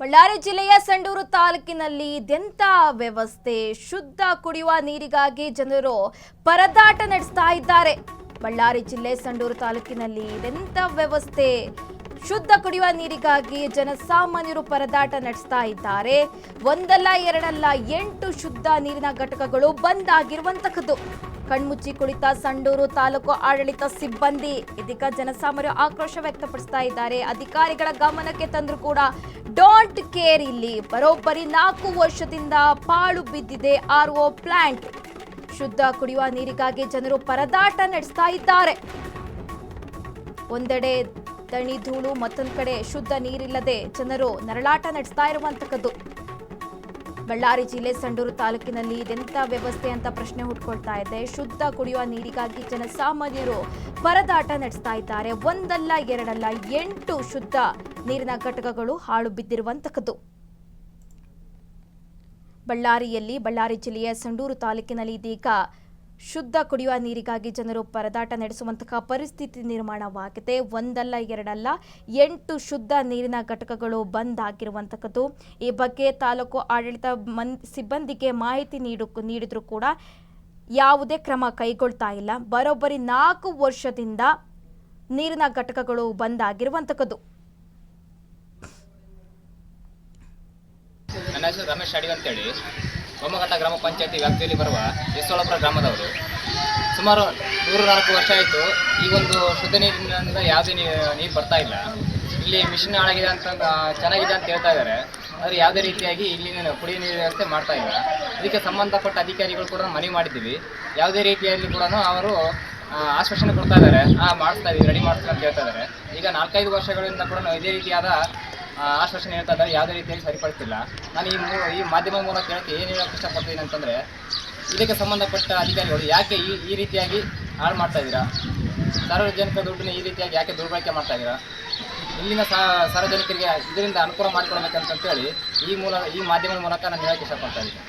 ಬಳ್ಳಾರಿ ಜಿಲ್ಲೆಯ ಸಂಡೂರು ತಾಲೂಕಿನಲ್ಲಿ ಇದೆಂತ ವ್ಯವಸ್ಥೆ. ಶುದ್ಧ ಕುಡಿಯುವ ನೀರಿಗಾಗಿ ಜನರು ಪರದಾಟ ನಡೆಸ್ತಾ ಇದ್ದಾರೆ. ಬಳ್ಳಾರಿ ಜಿಲ್ಲೆ ಸಂಡೂರು ತಾಲೂಕಿನಲ್ಲಿ ಇದೆಂತ ವ್ಯವಸ್ಥೆ. ಶುದ್ಧ ಕುಡಿಯುವ ನೀರಿಗಾಗಿ ಜನಸಾಮಾನ್ಯರು ಪರದಾಟ ನಡೆಸ್ತಾ ಇದ್ದಾರೆ. ಒಂದಲ್ಲ ಎರಡಲ್ಲ 8 ಶುದ್ಧ ನೀರಿನ ಘಟಕಗಳು ಬಂದ್ ಆಗಿರುವಂತಹದ್ದು. ಕಣ್ಮುಚ್ಚಿ ಕುಳಿತ ಸಂಡೂರು ತಾಲೂಕು ಆಡಳಿತ ಸಿಬ್ಬಂದಿ ಇದೀಗ ಜನಸಾಮಾನ್ಯರು ಆಕ್ರೋಶ ವ್ಯಕ್ತಪಡಿಸ್ತಾ ಇದ್ದಾರೆ. ಅಧಿಕಾರಿಗಳ ಗಮನಕ್ಕೆ ತಂದರೂ ಕೂಡ ಡೋಂಟ್ ಕೇರ್. ಇಲ್ಲಿ ಬರೋಬ್ಬರಿ 4 ವರ್ಷದಿಂದ ಪಾಳು ಬಿದ್ದಿದೆ RO ಪ್ಲಾಂಟ್. ಶುದ್ಧ ಕುಡಿಯುವ ನೀರಿಗಾಗಿ ಜನರು ಪರದಾಟ ನಡೆಸ್ತಾ ಇದ್ದಾರೆ. ಒಂದೆಡೆ ದಣಿ ಧೂಳು, ಮತ್ತೊಂದು ಕಡೆ ಶುದ್ಧ ನೀರಿಲ್ಲದೆ ಜನರು ನರಳಾಟ ನಡೆಸ್ತಾ ಇರುವಂತಹದ್ದು. ಬಳ್ಳಾರಿ ಜಿಲ್ಲೆ ಸಂಡೂರು ತಾಲೂಕಿನಲ್ಲಿ ಇದೆಂತ ವ್ಯವಸ್ಥೆ ಅಂತ ಪ್ರಶ್ನೆ ಹುಟ್ಕೊಳ್ತಾ ಇದೆ. ಶುದ್ಧ ಕುಡಿಯುವ ನೀರಿಗಾಗಿ ಜನಸಾಮಾನ್ಯರು ಪರದಾಟ ನಡೆಸ್ತಾ ಇದ್ದಾರೆ. ಒಂದಲ್ಲ ಎರಡಲ್ಲ 8 ಶುದ್ಧ ನೀರಿನ ಘಟಕಗಳು ಹಾಳು ಬಿದ್ದಿರುವಂತಹದ್ದು. ಬಳ್ಳಾರಿ ಜಿಲ್ಲೆಯ ಸಂಡೂರು ತಾಲೂಕಿನಲ್ಲಿ ಇದೀಗ ಶುದ್ಧ ಕುಡಿಯುವ ನೀರಿಗಾಗಿ ಜನರು ಪರದಾಟ ನಡೆಸುವಂತಹ ಪರಿಸ್ಥಿತಿ ನಿರ್ಮಾಣವಾಗಿದೆ. ಒಂದಲ್ಲ ಎರಡಲ್ಲ 8 ಶುದ್ಧ ನೀರಿನ ಘಟಕಗಳು ಬಂದ್ ಆಗಿರುವಂತಹದ್ದು. ಈ ಬಗ್ಗೆ ತಾಲೂಕು ಆಡಳಿತ ಸಿಬ್ಬಂದಿಗೆ ಮಾಹಿತಿ ನೀಡಿದ್ರು ಕೂಡ ಯಾವುದೇ ಕ್ರಮ ಕೈಗೊಳ್ತಾ ಇಲ್ಲ. ಬರೋಬ್ಬರಿ 4 ವರ್ಷದಿಂದ ನೀರಿನ ಘಟಕಗಳು ಬಂದ್ ಆಗಿರುವಂತಹದ್ದು. ನನ್ನ ಹೆಸರು ರಮೇಶ್ ಅಡಿಗ ಅಂತೇಳಿ ಬೊಮ್ಮಘಟ್ಟ ಗ್ರಾಮ ಪಂಚಾಯತಿ ವ್ಯಾಪ್ತಿಯಲ್ಲಿ ಬರುವ ಯಸೋಳಪುರ ಗ್ರಾಮದವರು. ಸುಮಾರು 104 ವರ್ಷ ಆಯಿತು. ಈ ಒಂದು ಶುದ್ಧ ನೀರಿನಿಂದ ಯಾವುದೇ ನೀರು ಬರ್ತಾ ಇಲ್ಲ. ಇಲ್ಲಿ ಮಿಷಿನ್ ಹಾಳಾಗಿದೆ ಅಂತ ಚೆನ್ನಾಗಿದೆ ಅಂತ ಹೇಳ್ತಾ ಇದ್ದಾರೆ. ಆದರೆ ಯಾವುದೇ ರೀತಿಯಾಗಿ ಇಲ್ಲಿನ ಕುಡಿಯುವ ನೀರು ವ್ಯವಸ್ಥೆ ಮಾಡ್ತಾ ಇಲ್ಲ. ಇದಕ್ಕೆ ಸಂಬಂಧಪಟ್ಟ ಅಧಿಕಾರಿಗಳು ಕೂಡ ಮನವಿ ಮಾಡಿದ್ದೀವಿ. ಯಾವುದೇ ರೀತಿಯಲ್ಲಿ ಕೂಡ ಅವರು ಆಶ್ವಾಸನೆ ಕೊಡ್ತಾ ಇದ್ದಾರೆ, ಮಾಡಿಸ್ತಾ ಇದ್ದೀವಿ, ರೆಡಿ ಮಾಡ್ತೀವಿ ಅಂತ ಹೇಳ್ತಾ ಇದ್ದಾರೆ. ಈಗ 4-5 ವರ್ಷಗಳಿಂದ ಕೂಡ ಇದೇ ರೀತಿಯಾದ ಆಶ್ವಾಸನೆ ಹೇಳ್ತಾ ಇದ್ದಾರೆ. ಯಾವುದೇ ರೀತಿಯಲ್ಲಿ ಸರಿಪಡಿಸ್ತಿಲ್ಲ. ನಾನು ಈ ಮಾಧ್ಯಮ ಮೂಲಕ ಕೇಳಕ್ಕೆ ಏನು ಹೇಳೋಕ್ಕೆ ಇಷ್ಟಪಡ್ತೀನಿ ಅಂತಂದರೆ, ಇದಕ್ಕೆ ಸಂಬಂಧಪಟ್ಟ ಅಧಿಕಾರಿಗಳು ಯಾಕೆ ಈ ರೀತಿಯಾಗಿ ಹಾಳು ಮಾಡ್ತಾ ಇದ್ದೀರಾ? ಸಾರ್ವಜನಿಕ ದುಡ್ಡನ್ನ ಈ ರೀತಿಯಾಗಿ ಯಾಕೆ ದುರ್ಬಳಕೆ ಮಾಡ್ತಾ ಇದ್ದೀರಾ? ಇಲ್ಲಿನ ಸಾರ್ವಜನಿಕರಿಗೆ ಇದರಿಂದ ಅನುಕೂಲ ಮಾಡಿಕೊಡ್ಬೇಕಂತೇಳಿ ಈ ಮಾಧ್ಯಮದ ಮೂಲಕ ನಾನು ಹೇಳೋಕ್ಕೆ ಇಷ್ಟಪಡ್ತಾ ಇದ್ದೀನಿ.